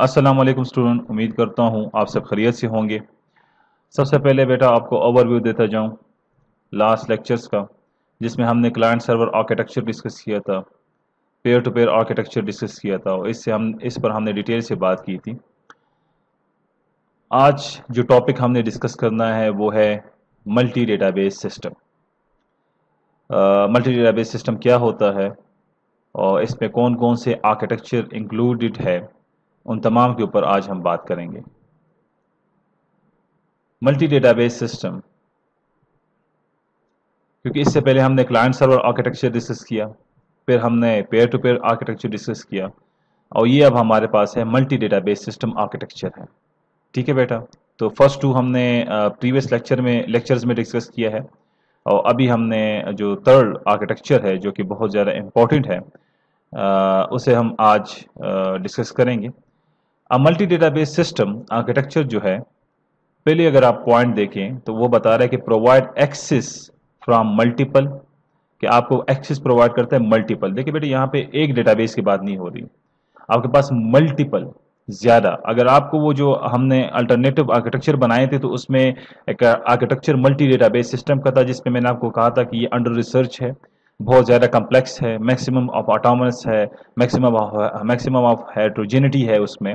अस्सलाम वालेकुम स्टूडेंट, उम्मीद करता हूँ आप सब खैरियत से होंगे। सबसे पहले बेटा आपको ओवरव्यू देता जाऊँ लास्ट लेक्चर्स का, जिसमें हमने क्लाइंट सर्वर आर्किटेक्चर डिस्कस किया था, pair to pair architecture discuss किया था और इस पर हमने डिटेल से बात की थी। आज जो टॉपिक हमने डिस्कस करना है वो है multi database system. Multi database system क्या होता है और इसमें कौन कौन से आर्किटेक्चर इंक्लूडेड है, उन तमाम के ऊपर आज हम बात करेंगे। मल्टी डेटाबेस सिस्टम, क्योंकि इससे पहले हमने क्लाइंट सर्वर आर्किटेक्चर डिस्कस किया, फिर हमने pair to pair architecture discuss किया और ये अब हमारे पास है मल्टी डेटाबेस सिस्टम आर्किटेक्चर है। ठीक है बेटा, तो फर्स्ट टू हमने प्रीवियस लेक्चर्स में डिस्कस किया है और अभी हमने जो थर्ड आर्किटेक्चर है जो कि बहुत ज़्यादा इम्पोर्टेंट है उसे हम आज डिस्कस करेंगे। अब मल्टी डेटाबेस सिस्टम आर्किटेक्चर जो है, पहले अगर आप पॉइंट देखें तो वो बता रहा है कि प्रोवाइड एक्सेस फ्रॉम मल्टीपल, कि आपको एक्सेस प्रोवाइड करता है मल्टीपल। देखिए बेटे, यहाँ पे एक डेटाबेस की बात नहीं हो रही, आपके पास मल्टीपल ज़्यादा। अगर आपको वो जो हमने अल्टरनेटिव आर्किटेक्चर बनाए थे तो उसमें एक आर्किटेक्चर मल्टी डेटाबेस सिस्टम का था, जिसमें मैंने आपको कहा था कि ये अंडर रिसर्च है, बहुत ज़्यादा कम्प्लेक्स है, मैक्सिमम ऑफ ऑटोनमस है, मैक्सिमम ऑफ हेट्रोजेनिटी है उसमें,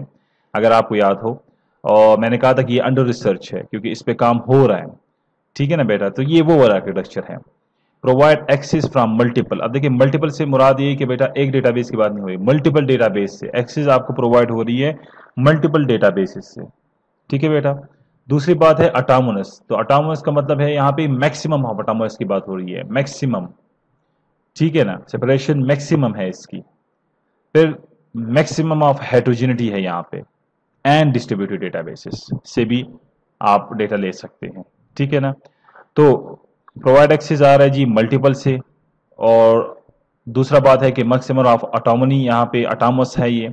अगर आपको याद हो। और मैंने कहा था कि ये अंडर रिसर्च है क्योंकि इस पे काम हो रहा है। ठीक है ना बेटा, तो ये वो वाला आर्किटेक्चर है। Provide access from multiple. अब देखिए, मल्टीपल से मुराद ये कि बेटा एक डेटाबेस की बात नहीं हो रही, मल्टीपल डेटाबेस से एक्सेस आपको प्रोवाइड हो रही है, मल्टीपल डेटाबेसेस से। ठीक है बेटा। दूसरी बात है अटामोनस। तो अटामोनस का मतलब है यहाँ पे मैक्सिमम ऑफ अटामोनस की बात हो रही है, मैक्सिमम। ठीक है ना, सेपरेशन मैक्सिमम है इसकी। फिर मैक्सिमम ऑफ हेट्रोजेनिटी है यहाँ पे, एंड डिस्ट्रीब्यूटेड डेटाबेसेस से भी आप डेटा ले सकते हैं। ठीक है ना, तो प्रोवाइड एक्सेस आ रहा है जी मल्टीपल से, और दूसरा बात है कि मैक्सिमम ऑफ ऑटोनॉमी, यहाँ पे अटामस है, ये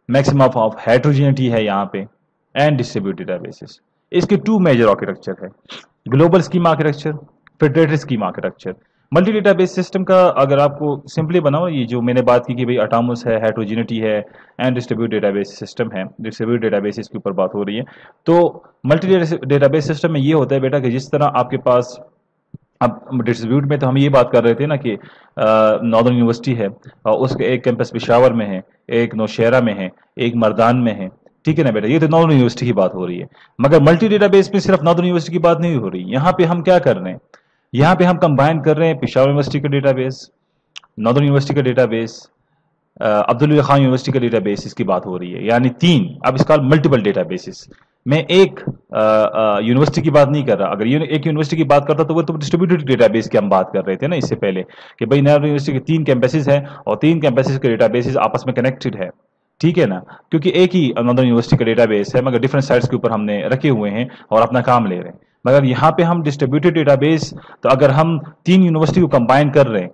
मैक्सिमम ऑफ हेट्रोजेनिटी है यहाँ पे, एंड डिस्ट्रीब्यूटेड डेटाबेसेस। इसके टू मेजर आर्किटेक्चर है, global scheme architecture, federated scheme architecture. Multi database system का अगर आपको सिंपली बनाओ, ये जो मैंने बात की कि भाई अटामस है, हेट्रोजेनिटी है, एंड डिस्ट्रीब्यूटेड डेटाबेस सिस्टम है, डिस्ट्रीब्यूटेड डेटाबेस के ऊपर बात हो रही है। तो मल्टी डेटाबेस सिस्टम में ये होता है बेटा कि जिस तरह आपके पास, अब डिस्ट्रीब्यूट में तो हम ये बात कर रहे थे ना कि नॉर्दर्न यूनिवर्सिटी है और उसके एक कैंपस पेशावर में है, एक नौशहरा में है, एक मर्दान में है। ठीक है ना बेटा, ये तो नॉर्दर्न यूनिवर्सिटी की बात हो रही है। मगर मल्टी डेटाबेस में सिर्फ नॉर्दर्न यूनिवर्सिटी की बात नहीं हो रही। यहाँ पे हम क्या कर रहे हैं, यहाँ पे हम कंबाइन कर रहे हैं पेशावर यूनिवर्सिटी का डेटाबेस, नॉर्दर्न यूनिवर्सिटी का डेटाबेस, अब्दुल खान यूनिवर्सिटी का डेटाबेस, इसकी बात हो रही है, यानी तीन। अब इसका मल्टीपल डेटाबेसेस। मैं एक यूनिवर्सिटी की बात नहीं कर रहा। अगर एक यूनिवर्सिटी की बात करता तो वो तो डिस्ट्रीब्यूटेड डेटाबेस की हम बात कर रहे थे ना इससे पहले, कि भाई नॉर्दर्न यूनिवर्सिटी के तीन कैंपसेस हैं और तीन कैंपसेस के डेटाबेसेस आपस में कनेक्टेड है। ठीक है ना, क्योंकि एक ही नॉर्दर्न यूनिवर्सिटी का डेटाबेस है मगर डिफरेंट साइट्स के ऊपर हमने रखे हुए हैं और अपना काम ले रहे हैं। मगर यहाँ पे हम डिस्ट्रीब्यूटेड डेटाबेस, तो अगर हम तीन यूनिवर्सिटी को कंबाइन कर रहे हैं,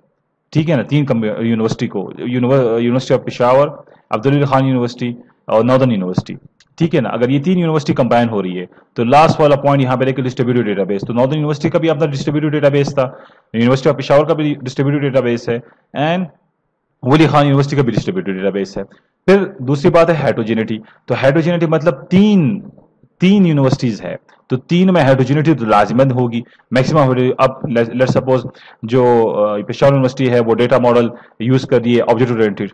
ठीक है ना, तीन यूनिवर्सिटी को, university of Peshawar, Abdul Khan university और नॉर्दर्न यूनिवर्सिटी। ठीक है ना, अगर ये तीन यूनिवर्सिटी कंबाइन हो रही है तो लास्ट वाला पॉइंट यहाँ पे लेकर डिस्ट्रीब्यूटेड डेटाबेस, तो नॉर्दर्न यूनिवर्सिटी का भी अपना डिस्ट्रीब्यूटेड डेटाबेस था, यूनिवर्सिटी ऑफ पेशावर का भी डिस्ट्रीब्यूटेड डेटाबेस है, एंड वली खान यूनिवर्सिटी का भी डिस्ट्रीब्यूटेड डेटाबेस है। फिर दूसरी बात है हेट्रोजेनिटी। तो हेट्रोजेनिटी मतलब तीन तीन यूनिवर्सिटीज है, तो तीन में हेट्रोजेनिटी तो लाजमन होगी, मैक्सिमम। अब लेट सपोज जो पेशावर यूनिवर्सिटी है वो डेटा मॉडल यूज कर रही है object oriented,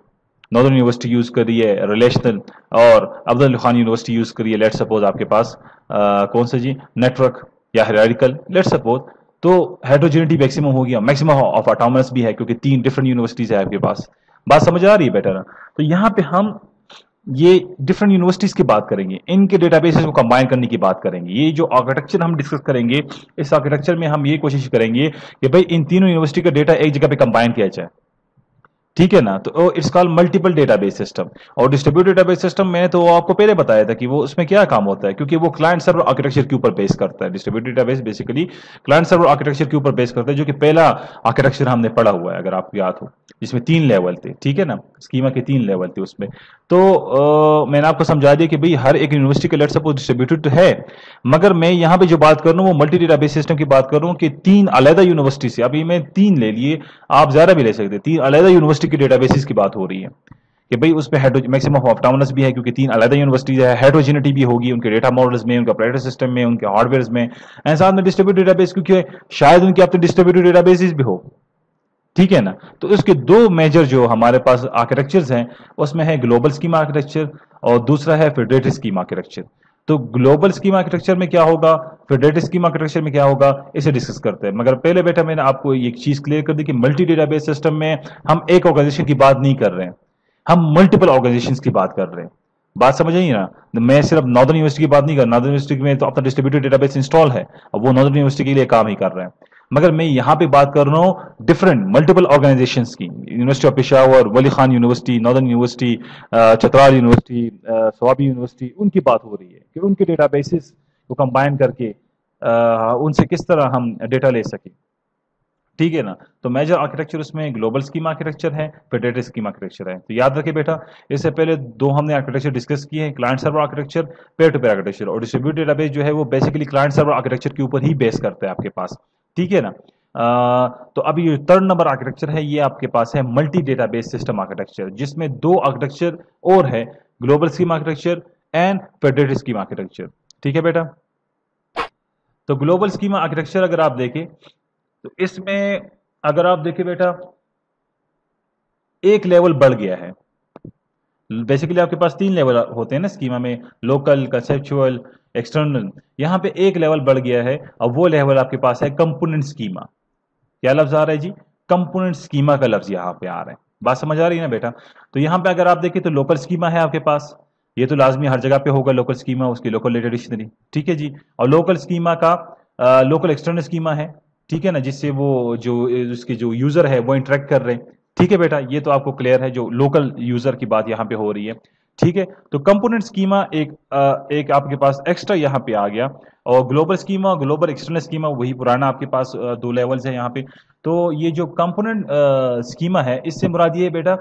northern university use कर रही है रिलेशनल, और अब्दुल खान यूनिवर्सिटी यूज कर रही है लेट सपोज आपके पास कौन सा जी, नेटवर्क या हायरार्किकल लेट सपोज। तो हेट्रोजेनिटी मैक्सिमम हो गया, मैक्सिमम ऑफ ऑटोनमस भी है क्योंकि तीन डिफरेंट यूनिवर्सिटीज है आपके पास। बात समझ आ रही है बेटा ना? तो यहाँ पे हम ये डिफरेंट यूनिवर्सिटीज की बात करेंगे, इनके डेटाबेसेस को कंबाइन करने की बात करेंगे। ये जो आर्किटेक्चर हम डिस्कस करेंगे, इस आर्किटेक्चर में हम ये कोशिश करेंगे कि भाई इन तीनों यूनिवर्सिटी का डेटा एक जगह पे कंबाइन किया जाए। ठीक है ना, तो it's called multiple database system. और डिस्ट्रीब्यूटेड डेटाबेस सिस्टम मैंने तो आपको पहले बताया था कि वो उसमें क्या काम होता है, क्योंकि वो क्लाइंट सर्वर आर्किटेक्चर के ऊपर बेस करता है। Distributed database basically client server architecture के ऊपर बेस करता है, जो कि पहला आर्किटेक्चर हमने पढ़ा हुआ है अगर आपको याद हो, जिसमें तीन लेवल थे। ठीक है ना, स्कीमा के तीन लेवल थे उसमें। तो मैंने आपको समझा दिया कि भाई हर एक यूनिवर्सिटी का लेट सपोज डिस्ट्रीब्यूटेड है, मगर मैं यहाँ पे जो बात कर रहा हूँ वो मल्टी डेटाबेस सिस्टम की बात कर रहा हूँ कि तीन अलग यूनिवर्सिटी से, अभी मैं तीन ले लिए, आप ज्यादा भी ले सकते हैं, तीन अलग यूनिवर्सिटी के डेटाबेसिस की बात हो रही है कि भाई उस पर मैक्सिमम ऑटोनॉमस भी है, क्योंकि 3 अलग यूनिवर्सिटीज है, हेटेरोजेनिटी भी होगी उनके डेटा मॉडल्स में, उनके ऑपरेटिंग सिस्टम में, उनके हार्डवेयर में, एंड साथ में डिस्ट्रीब्यूटेड डेटाबेस, क्योंकि शायद उनके अपने डिस्ट्रीब्यूटेड डेटाबेस भी हो, ठीक है ना। तो इसके दो मेजर जो हमारे पास आर्किटेक्चर्स हैं, उसमें है ग्लोबल स्कीमा आर्किटेक्चर और दूसरा है फेडरेटेड स्कीमा आर्किटेक्चर। तो ग्लोबल स्कीमा आर्किटेक्चर में क्या होगा, फेडरेटेड स्कीमा आर्किटेक्चर में क्या होगा, इसे डिस्कस करते हैं। मगर पहले बेटा मैंने आपको एक चीज क्लियर कर दी कि मल्टी डेटाबेस सिस्टम में हम एक ऑर्गेनाइजेशन की बात नहीं कर रहे हैं, हम मल्टीपल ऑर्गेनाइजेशंस की बात कर रहे हैं। बात समझ आई ना। मैं सिर्फ नॉर्दर्न यूनिवर्सिटी की बात नहीं कर रहा, नॉर्दर्न यूनिवर्सिटी में तो अपना डिस्ट्रीब्यूटेड डेटाबेस इंस्टॉल है और वो नॉर्दर्न यूनिवर्सिटी के लिए काम ही कर रहे हैं। मगर मैं यहां पे बात कर रहा हूं डिफरेंट मल्टीपल ऑर्गेनाइजेशंस की, university of Peshawar, Wali Khan university, northern university, Chitral university, Swabi university, उनकी बात हो रही है कि उनके डेटाबेसेस को कंबाइन करके उनसे किस तरह हम डेटा ले सकें, ठीक है ना। तो मेजर आर्किटेक्चर उसमें ग्लोबल स्कीमा आर्किटेक्चर है, फेडरेटेड स्कीमा आर्किटेक्चर है। तो याद रखिए बेटा, इससे पहले दो हमने आर्किटेक्चर डिस्कस किए हैं, client server architecture, pair to pair architecture, और डिस्ट्रीब्यूटेड डेटाबेस जो है वो बेसिकली क्लाइंट सर्वर आर्किटेक्चर के ऊपर ही बेस करता है आपके पास, ठीक है ना। तो अभी ये थर्ड नंबर आर्किटेक्चर है, ये आपके पास है मल्टी डेटाबेस सिस्टम आर्किटेक्चर, जिसमें दो आर्किटेक्चर और है, global schema architecture and federated schema architecture, ठीक है बेटा। तो ग्लोबल स्कीमा आर्किटेक्चर अगर आप देखें तो इसमें अगर आप देखें बेटा एक लेवल बढ़ गया है। बेसिकली आपके पास 3 लेवल होते हैं ना स्कीमा में, लोकल, कंसेप्चुअल, एक्सटर्नल। यहां पे एक लेवल बढ़ गया है और वो लेवल आपके पास है कंपोनेंट स्कीमा। क्या लफ्ज आ रहा है जी, कंपोनेंट स्कीमा का लफ्ज यहां पे आ रहा है। बात समझ आ रही है ना बेटा। तो यहां पे अगर आप देखें तो लोकल स्कीमा है आपके पास, ये तो लाजमी हर जगह पे होगा लोकल स्कीमा, उसकी लोकल डेटा डिक्शनरी, ठीक है जी। और लोकल स्कीमा का लोकल एक्सटर्नल स्कीमा है, ठीक है ना, जिससे वो जो उसके जो यूजर है वो इंटरेक्ट कर रहे हैं, ठीक है बेटा। ये तो आपको क्लियर है, जो लोकल यूजर की बात यहाँ पे हो रही है, ठीक है। तो कंपोनेंट स्कीमा एक आपके पास एक्स्ट्रा यहाँ पे आ गया, और global schema, global external schema वही पुराना आपके पास 2 लेवल्स है यहाँ पे। तो ये जो कंपोनेंट स्कीमा है, इससे मुराद ये है बेटा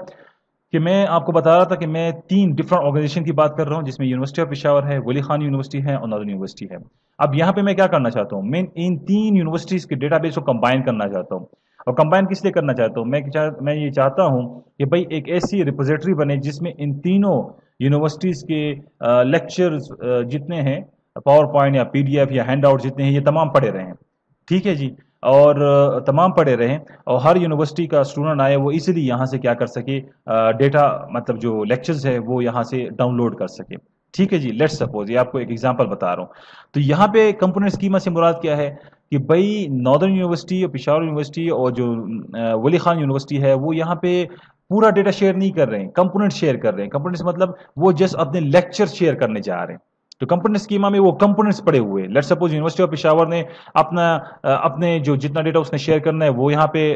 कि मैं आपको बता रहा था कि मैं 3 डिफरेंट ऑर्गेनाइजेशन की बात कर रहा हूं, जिसमें यूनिवर्सिटी ऑफ पेशावर है, वली खान यूनिवर्सिटी है और नॉर्दर्न यूनिवर्सिटी है। अब यहाँ पे मैं क्या करना चाहता हूँ, मैं इन 3 यूनिवर्सिटीज के डेटाबेस को कंबाइन करना चाहता हूँ। और कंबाइन किस लिए करना चाहता हूँ, मैं ये चाहता हूँ कि भाई एक ऐसी रिपोजिटरी बने जिसमें इन तीनों यूनिवर्सिटीज के लेक्चर्स जितने हैं, पावर पॉइंट या पीडीएफ या हैंड आउट जितने हैं, ये तमाम पड़े रहे हैं, ठीक है जी। और तमाम पढ़े रहें, और हर यूनिवर्सिटी का स्टूडेंट आए वो इजीली यहाँ से क्या कर सके, डेटा मतलब जो लेक्चर्स है वो यहाँ से डाउनलोड कर सके, ठीक है जी। लेट्स सपोज, ये आपको एक एग्जांपल बता रहा हूँ। तो यहाँ पे कंपोनेंट स्कीमा से मुराद क्या है कि भाई नॉर्दर्न यूनिवर्सिटी और पेशावर यूनिवर्सिटी और जो वली खान यूनिवर्सिटी है, वो यहाँ पे पूरा डेटा शेयर नहीं कर रहे हैं, कंपोनेंट शेयर कर रहे हैं। कंपोनेंट्स मतलब वो जस्ट अपने लेक्चर शेयर करने जा रहे हैं। तो कंपोनेंट स्कीमा में वो कंपोनेंट्स पड़े हुए हैं। Let's suppose university of Peshawar ने अपने जो जितना डेटा उसने शेयर करना है वो यहाँ पे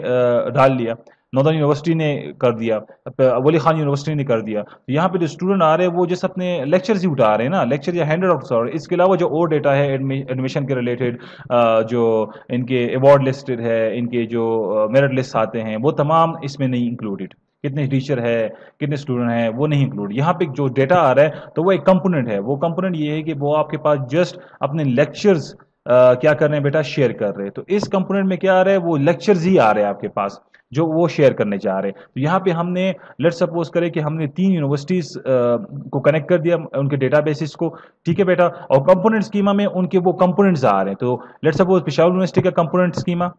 डाल लिया, नॉर्दर्न यूनिवर्सिटी ने कर दिया, वली खान यूनिवर्सिटी ने कर दिया। तो यहाँ पे जो स्टूडेंट आ रहे हैं वो जैसे अपने लेक्चर्स ही उठा रहे हैं ना, लेक्चर या हैंडेड आउट। और इसके अलावा जो और डेटा है एडमिशन के रिलेटेड, जो इनके अवार्ड लिस्टेड है, इनके जो मेरिट लिस्ट आते हैं, वो तमाम इसमें नहीं इंक्लूडेड। कितने टीचर है, कितने स्टूडेंट हैं, वो नहीं इंक्लूड। यहाँ पे जो डेटा आ रहा है तो वो एक कंपोनेंट है। वो कंपोनेंट ये है कि वो आपके पास जस्ट अपने लेक्चर्स क्या कर रहे हैं बेटा, शेयर कर रहे हैं। तो इस कंपोनेंट में क्या आ रहा है, वो लेक्चर्स ही आ रहे हैं आपके पास जो वो शेयर करने जा रहे हैं। तो यहाँ पे हमने लेट सपोज करें कि हमने 3 यूनिवर्सिटीज को कनेक्ट कर दिया, उनके डेटाबेसिस को, ठीक है बेटा। और कंपोनेंट स्कीमा में उनके वो कंपोनेंट्स आ रहे हैं। तो लेट सपोज पेशावर यूनिवर्सिटी का कंपोनेंट स्कीमा,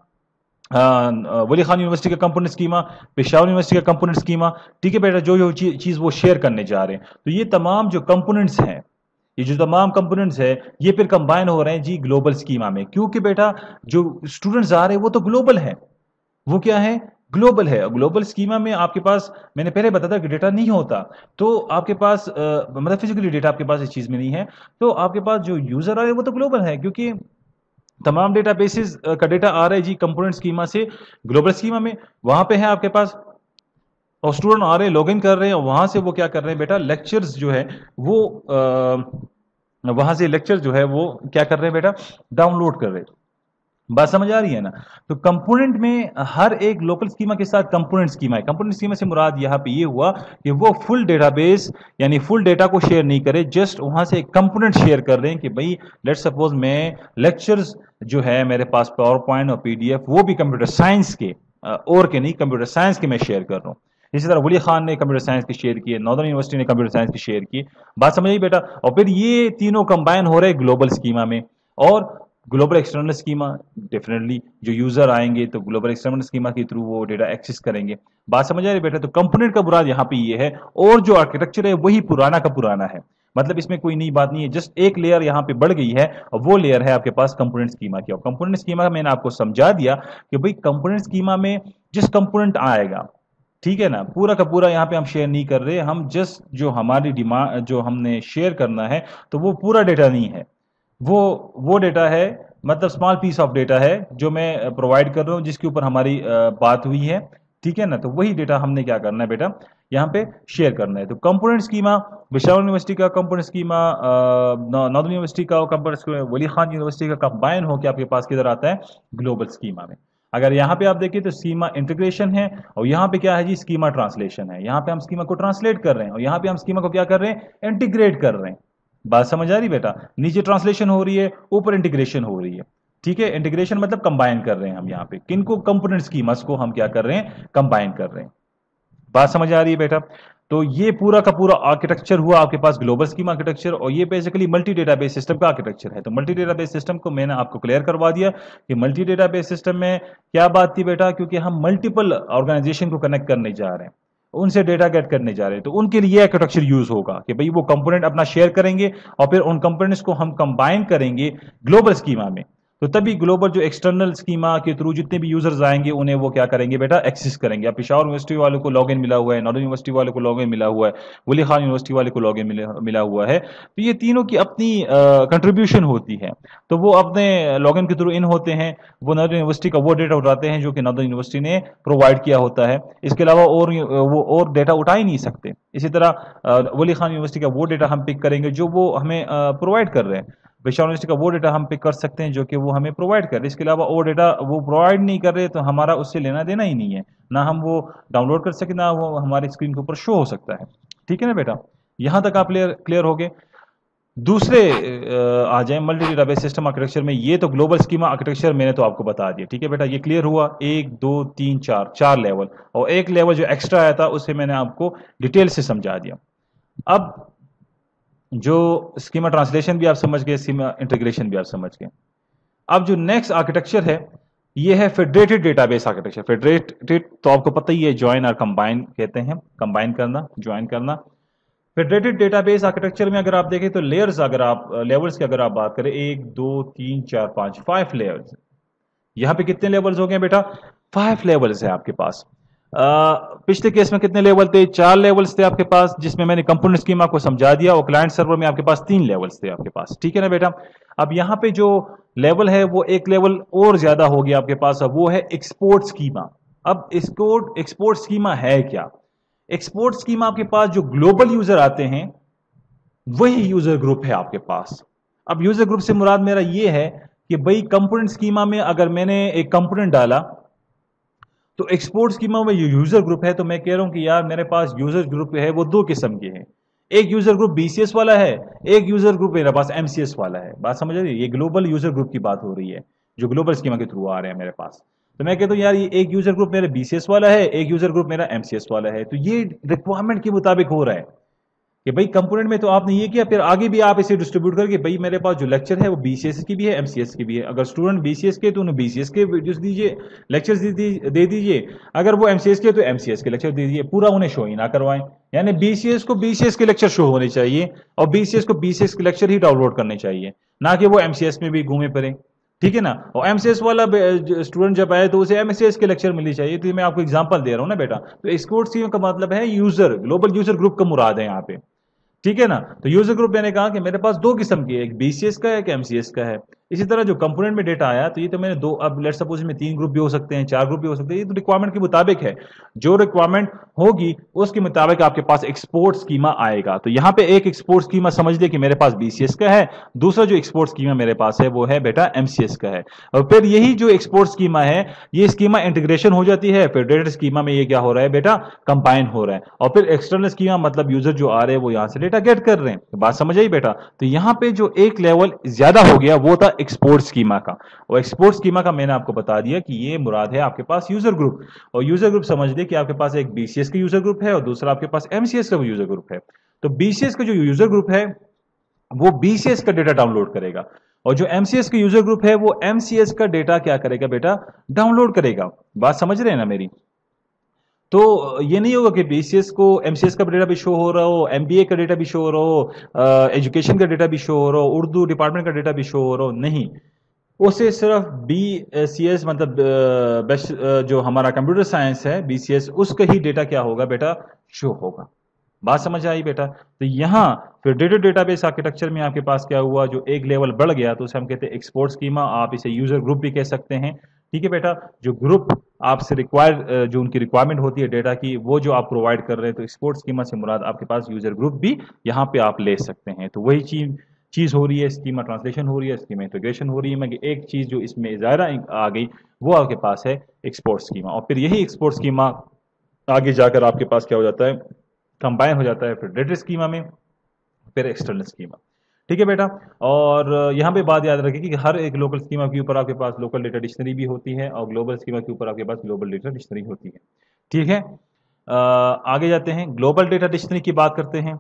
वली खान यूनिवर्सिटी का कंपोनेंट स्कीमा, पेशावर यूनिवर्सिटी का कंपोनेंट स्कीमा, ठीक है बेटा। जो जो चीज वो शेयर करने जा रहे हैं, तो ये तमाम जो कंपोनेंट्स हैं, ये जो तमाम कंपोनेंट्स है, ये फिर कंबाइन हो रहे हैं जी ग्लोबल स्कीमा में। क्योंकि बेटा जो स्टूडेंट्स आ रहे हैं वो तो ग्लोबल है, वो क्या है, ग्लोबल है। ग्लोबल स्कीमा में आपके पास, मैंने पहले बताया था कि डेटा नहीं होता, तो आपके पास मतलब फिजिकली डेटा आपके पास इस चीज में नहीं है, तो आपके पास जो यूजर आ रहे हैं वो तो ग्लोबल है, क्योंकि तमाम डेटाबेसेस का डेटा आ रहा है जी कंपोनेंट स्कीमा से ग्लोबल स्कीमा में। वहां पे है आपके पास, और स्टूडेंट आ रहे हैं, लॉगिन कर रहे हैं, और वहां से वो क्या कर रहे हैं बेटा, लेक्चर्स जो है वो वहां से लेक्चर जो है वो क्या कर रहे हैं बेटा, डाउनलोड कर रहे हैं। बात समझ आ रही है ना। तो कंपोनेंट में हर एक लोकल स्कीमा के साथ कंपोनेंट स्कीमा है। कंपोनेंट स्कीमा से मुराद यहां पे ये हुआ कि वो फुल डेटाबेस यानी फुल डेटा को शेयर नहीं करे, जस्ट वहां से एक कंपोनेंट शेयर कर रहे हैं कि भाई लेट सपोज मैं लेक्चर्स जो है मेरे पास पावर पॉइंट और पीडीएफ, वो भी कंप्यूटर साइंस के और के नहीं, कंप्यूटर साइंस के मैं शेयर कर रहा हूं। इसी तरह वली खान ने कंप्यूटर साइंस की शेयर की है, नॉर्दर्न यूनिवर्सिटी ने कंप्यूटर साइंस की शेयर की। बात समझ आई बेटा। और फिर ये तीनों कंबाइन हो रहे हैं ग्लोबल स्कीमा में। और ग्लोबल एक्सटर्नल स्कीमा, डेफिनेटली जो यूजर आएंगे तो ग्लोबल एक्सटर्नल स्कीमा के थ्रू वो डेटा एक्सेस करेंगे। बात समझ आ रही बेटा। तो कंपोनेंट का बुनियाद यहाँ पे ये है, और जो आर्किटेक्चर है वही पुराना का पुराना है, मतलब इसमें कोई नई बात नहीं है, जस्ट एक लेयर यहाँ पे बढ़ गई है, और वो लेयर है आपके पास कंपोनेंट स्कीमा की। और कंपोनेंट स्कीमा मैंने आपको समझा दिया कि भाई कंपोनेंट स्कीमा में जिस कंपोनेंट आएगा, ठीक है ना, पूरा का पूरा यहाँ पे हम शेयर नहीं कर रहे, हम जस्ट जो हमारी डिमांड जो हमने शेयर करना है तो वो पूरा डेटा नहीं है, वो डेटा है, मतलब स्मॉल पीस ऑफ डेटा है जो मैं प्रोवाइड कर रहा हूँ, जिसके ऊपर हमारी बात हुई है, ठीक है ना। तो वही डेटा हमने क्या करना है बेटा, यहाँ पे शेयर करना है। तो कंपोनेंट स्कीमा, पेशावर यूनिवर्सिटी का कंपोनेंट स्कीमा, नॉर्दर्न यूनिवर्सिटी का कंपोनेंट स्कीमा, वली खान यूनिवर्सिटी का कंबाइन होकर आपके पास किधर आता है, ग्लोबल स्कीमा में। अगर यहाँ पे आप देखिए तो स्कीमा इंटीग्रेशन है, और यहाँ पे क्या है जी, स्कीमा ट्रांसलेशन है। यहाँ पे हम स्कीमा को ट्रांसलेट कर रहे हैं, और यहाँ पे हम स्कीमा को क्या कर रहे हैं, इंटीग्रेट कर रहे हैं। बात समझ आ रही बेटा। नीचे ट्रांसलेशन हो रही है, ऊपर इंटीग्रेशन हो रही है, ठीक है। इंटीग्रेशन मतलब कंबाइन कर रहे हैं हम यहाँ पे, किनको, कंपोनेंट स्कीमास को हम क्या कर रहे हैं, कंबाइन कर रहे हैं। बात समझ आ रही है बेटा। तो ये पूरा का पूरा आर्किटेक्चर हुआ आपके पास ग्लोबल स्कीम आर्किटेक्चर, और ये बेसिकली मल्टी डेटाबेस सिस्टम का आर्किटेक्चर है। तो मल्टी डेटाबेस सिस्टम को मैंने आपको क्लियर करवा दिया कि मल्टी डेटाबेस सिस्टम में क्या बात थी बेटा, क्योंकि हम मल्टीपल ऑर्गेनाइजेशन को कनेक्ट करने जा रहे हैं, उनसे डेटा गेट करने जा रहे हैं, तो उनके लिए आर्किटेक्चर यूज होगा कि भाई वो कंपोनेंट अपना शेयर करेंगे, और फिर उन कंपोनेंट्स को हम कंबाइन करेंगे ग्लोबल स्कीमा में। तो तभी ग्लोबल जो एक्सटर्नल स्कीमा के थ्रू जितने भी यूजर्स आएंगे उन्हें वो क्या करेंगे बेटा, एक्सेस करेंगे। अब पेशावर यूनिवर्सिटी वालों को लॉगिन मिला हुआ है, नॉर्दर्न यूनिवर्सिटी वालों को लॉगिन मिला हुआ है, वली खान यूनिवर्सिटी वाले को लॉगिन मिला हुआ है। तो ये तीनों की अपनी कंट्रीब्यूशन होती है। तो वो अपने लॉगिन के थ्रू इन होते हैं, वो नॉर्दर्न यूनिवर्सिटी का वो डेटा उठाते हैं जो कि नॉर्दर्न यूनिवर्सिटी ने प्रोवाइड किया होता है। इसके अलावा वो और डेटा उठा ही नहीं सकते। इसी तरह वली खान यूनिवर्सिटी का वो डेटा हम पिक करेंगे जो वो हमें प्रोवाइड कर रहे हैं, पेशावर यूनिवर्सिटी का वो डेटा हम पिक कर सकते हैं जो कि वो हमें प्रोवाइड कर रहे हैं। इसके अलावा और डेटा वो प्रोवाइड नहीं कर रहे, तो हमारा उससे लेना देना ही नहीं है, ना हम वो डाउनलोड कर सके, ना वो हमारी स्क्रीन के ऊपर शो हो सकता है। ठीक है ना बेटा, यहां तक आप क्लियर हो गए। दूसरे आ जाए मल्टी डेटाबेस सिस्टम आर्किटेक्चर में। ये तो ग्लोबल स्कीमा आर्किटेक्चर मैंने तो आपको बता दिया, ठीक है बेटा, ये क्लियर हुआ। 1 2 3 4 लेवल, और एक लेवल जो एक्स्ट्रा आया था उसे मैंने आपको डिटेल से समझा दिया। अब जो स्कीमा ट्रांसलेशन भी आप समझ गए, स्कीमा इंटीग्रेशन भी आप समझ गए। अब जो नेक्स्ट आर्किटेक्चर है ये है फेडरेटेड डेटाबेस आर्किटेक्चर। फेडरेटेड तो आपको पता ही है, ज्वाइन और कंबाइन कहते हैं, कंबाइन करना, ज्वाइन करना। फेडरेटेड डेटाबेस आर्किटेक्चर में अगर आप देखें तो लेयर्स, अगर आप लेवल्स की अगर आप बात करें, 1 2 3 4 5 लेवल्स। यहां पे कितने लेवल्स हो गए बेटा, 5 लेवल्स है आपके पास। पिछले केस में कितने लेवल थे, 4 लेवल्स थे आपके पास, जिसमें मैंने कंपोनेंट स्कीमा को समझा दिया, और क्लाइंट सर्वर में आपके पास 3 लेवल्स थे आपके पास, ठीक है ना बेटा। अब यहां पे जो लेवल है वो एक लेवल और ज्यादा हो गया आपके पास, अब वो है एक्सपोर्ट स्कीमा। अब एक्सपोर्ट स्कीमा है क्या, एक्सपोर्ट स्कीमा आपके पास जो ग्लोबल यूजर आते हैं वही यूजर ग्रुप है आपके पास। अब यूजर ग्रुप से मुराद मेरा ये है कि भाई कंपोनेंट स्कीमा में अगर मैंने एक कंपोनेंट डाला, तो एक्सपोर्ट स्कीमा में यूजर ग्रुप है, तो मैं कह रहा हूं कि यार मेरे पास यूजर ग्रुप है वो 2 किस्म के हैं। एक यूजर ग्रुप बीसीएस वाला है, एक यूजर ग्रुप मेरे पास एमसीएस वाला है। बात समझ रही है, ये ग्लोबल यूजर ग्रुप की बात हो रही है जो ग्लोबल स्कीमा के थ्रू आ रहे हैं मेरे पास। तो मैं कहता हूं यार ये एक यूजर ग्रुप मेरा बीसीएस वाला है, एक यूजर ग्रुप मेरा एमसीएस वाला है। तो ये रिक्वायरमेंट के मुताबिक हो रहा है कि भाई कंपोनेंट में तो आपने ये किया, फिर आगे भी आप इसे डिस्ट्रीब्यूट करके भाई मेरे पास जो लेक्चर है वो बीसीएस की भी है, एमसीएस की भी है। अगर स्टूडेंट बीसीएस के तो उन्हें बीसीएस के वीडियोस दीजिए, लेक्चर्स दे दीजिए। अगर वो एमसीएस के तो एमसीएस के लेक्चर दे दीजिए, पूरा उन्हें शो ही ना करवाएं। यानी बीसीएस को बीसीएस के लेक्चर शो होने चाहिए, और बीसीएस को बीसीएस के लेक्चर ही डाउनलोड करने चाहिए, ना कि वो एमसीएस में भी घूमे फिरे, ठीक है ना। और एमसीएस वाला स्टूडेंट जब आए तो उसे एमसीएस के लेक्चर मिलनी चाहिए। तो मैं आपको एग्जांपल दे रहा हूं ना बेटा। तो एक्सपोर्ट स्कीम का मतलब है यूजर, ग्लोबल यूजर ग्रुप का मुराद है यहाँ पे, ठीक है ना। तो यूजर ग्रुप मैंने कहा कि मेरे पास 2 किस्म की है, एक बीसीएस का है, एक एमसीएस का है। इसी तरह जो कंपोनेंट में डेटा आया तो ये तो मैंने 2, अब लेट्स सपोज में 3 ग्रुप भी हो सकते हैं, 4 ग्रुप भी हो सकते हैं, ये तो रिक्वायरमेंट के मुताबिक है। जो रिक्वायरमेंट होगी उसके मुताबिक आपके पास एक्सपोर्ट स्कीमा आएगा। तो यहाँ पे एक एक्सपोर्ट स्कीमा समझ लिया कि मेरे पास बीसीएस का है, दूसरा जो एक्सपोर्ट स्कीमा मेरे पास है वो है बेटा एमसीएस का है। और फिर यही जो एक्सपोर्ट स्कीमा है ये स्कीमा इंटीग्रेशन हो जाती है, फेडरेटेड स्कीमा में ये क्या हो रहा है बेटा, कंबाइन हो रहा है। और फिर एक्सटर्नल स्कीमा मतलब यूजर जो आ रहे हैं वो यहाँ से डेटा गेट कर रहे हैं। बात समझ आई बेटा। तो यहाँ पे जो एक लेवल ज्यादा हो गया वो था एक्सपोर्ट स्कीमा का। और एक्सपोर्ट स्कीमा का मैंने आपको बता दिया कि ये मुराद है आपके पास यूजर ग्रुप, और यूजर ग्रुप समझ ले कि आपके पास एक बीसीएस का यूजर ग्रुप है और दूसरा आपके पास एमसीएस का यूजर ग्रुप है। तो बीसीएस का जो यूजर ग्रुप है वो बीसीएस का डेटा डाउनलोड करेगा, और जो एमसीएस का यूजर ग्रुप है वो एमसीएस का डेटा क्या करेगा बेटा, डाउनलोड करेगा। बात समझ रहे हैं ना मेरी? तो ये नहीं होगा कि बीसीएस को एमसीएस का डेटा भी शो हो रहा हो, एमबीए का डेटा भी शो हो रहा हो, एजुकेशन का डेटा भी शो हो रहा हो, उर्दू डिपार्टमेंट का डेटा भी शो हो रहा हो, नहीं। उसे सिर्फ बीसीएस मतलब बेस्ट जो हमारा कंप्यूटर साइंस है बीसीएस, उसका ही डेटा क्या होगा बेटा, शो होगा। बात समझ आई बेटा? तो यहाँ फिर डेटा डेटाबेस आर्किटेक्चर में आपके पास क्या हुआ, जो एक लेवल बढ़ गया तो उसे हम कहते हैं एक्सपोर्ट स्कीमा, आप इसे यूजर ग्रुप भी कह सकते हैं। ठीक है बेटा, जो ग्रुप आपसे रिक्वायर जो उनकी रिक्वायरमेंट होती है डेटा की, वो जो आप प्रोवाइड कर रहे हैं, तो एक्सपोर्ट स्कीमा से मुराद आपके पास यूजर ग्रुप भी यहाँ पे आप ले सकते हैं। तो वही चीज चीज हो रही है, स्कीमा ट्रांसलेशन हो रही है, स्कीमा इंटीग्रेशन हो रही है, मगर एक चीज जो इसमें ज़्यादा आ गई वो आपके पास है एक्सपोर्ट स्कीमा। और फिर यही एक्सपोर्ट स्कीमा आगे जाकर आपके पास क्या हो जाता है, कंबाइन हो जाता है फिर डेटा स्कीमा में, फिर एक्सटर्नल स्कीमा। ठीक है बेटा, और यहाँ पे बात याद रखिए कि हर एक लोकल स्कीमा के ऊपर आपके पास लोकल डेटा डिक्शनरी भी होती है और ग्लोबल स्कीमा के ऊपर आपके पास ग्लोबल डेटा डिक्शनरी होती है। ठीक है, आगे जाते हैं, ग्लोबल डेटा डिक्शनरी की बात करते हैं।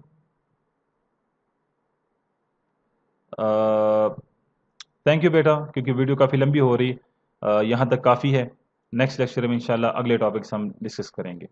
थैंक यू बेटा, क्योंकि वीडियो काफ़ी लंबी हो रही, यहाँ तक काफ़ी है। नेक्स्ट लेक्चर में इंशाल्लाह अगले टॉपिक्स हम डिस्कस करेंगे।